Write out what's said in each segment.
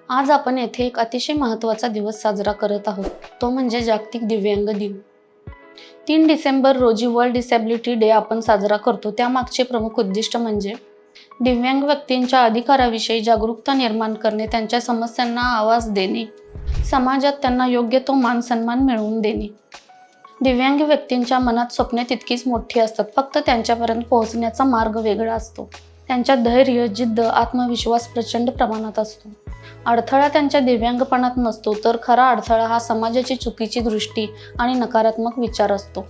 आज आपण येथे एक अतिशय महत्त्वाचा दिवस साजरा करत आहोत, तो म्हणजे जागतिक दिव्यांग दिन. 3 डिसेंबर रोजी वर्ल्ड डिसॅबिलिटी डे आपण साजरा करतो. त्यामागचे प्रमुख उद्दिष्ट म्हणजे दिव्यांग व्यक्तींच्या अधिकाराविषयी जागरूकता निर्माण करणे, त्यांच्या समस्यांना आवाज देणे, समाजात त्यांना योग्य तो मान सन्मान मिळवून देणे. दिव्यांग व्यक्तींच्या मनात स्वप्ने तितकीच मोठी असतात, फक्त त्यांच्यापर्यंत पोहोचण्याचा मार्ग वेगळा असतो. त्यांच्यात धैर्य, जिद्द, आत्मविश्वास प्रचंड प्रमाणात असतो. अडथळा त्यांच्या दिव्यांगपणात नसतो, तर खरा अडथळा हा समाजाची चुकीची दृष्टी आणि नकारात्मक विचार असतो.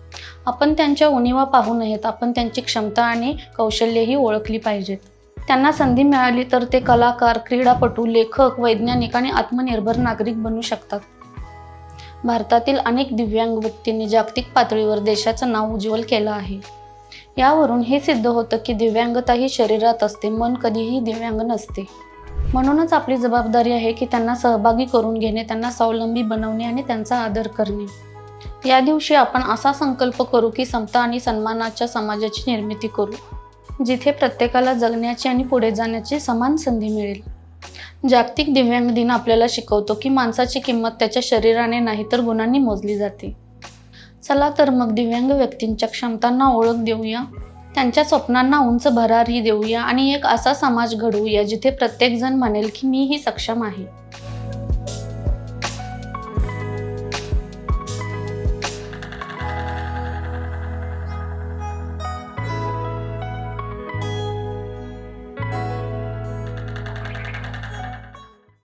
आपण त्यांच्या उणिवा पाहू नयेत, आपण त्यांची क्षमता आणि कौशल्यही ओळखली पाहिजेत. त्यांना संधी मिळाली तर ते कलाकार, क्रीडापटू, लेखक, वैज्ञानिक आणि आत्मनिर्भर नागरिक बनू शकतात. भारतातील अनेक दिव्यांग व्यक्तींनी जागतिक पातळीवर देशाचं नाव उज्ज्वल केलं आहे. यावरून हे सिद्ध होतं की दिव्यांगता ही शरीरात असते, मन कधीही दिव्यांग नसते. म्हणूनच आपली जबाबदारी आहे की त्यांना सहभागी करून घेणे, त्यांना स्वावलंबी बनवणे आणि त्यांचा आदर करणे. या दिवशी आपण असा संकल्प करू की समता आणि सन्मानाच्या समाजाची निर्मिती करू, जिथे प्रत्येकाला जगण्याची आणि पुढे जाण्याची समान संधी मिळेल. जागतिक दिव्यांग दिन आपल्याला शिकवतो की माणसाची किंमत त्याच्या शरीराने नाही तर गुणांनी मोजली जाते. चला तर मग दिव्यांग व्यक्तींच्या क्षमतांना ओळख देऊया, त्यांच्या स्वप्नांना उंच भरारी देऊया आणि एक असा समाज घडवूया जिथे प्रत्येकजण म्हणेल की मी ही सक्षम आहे.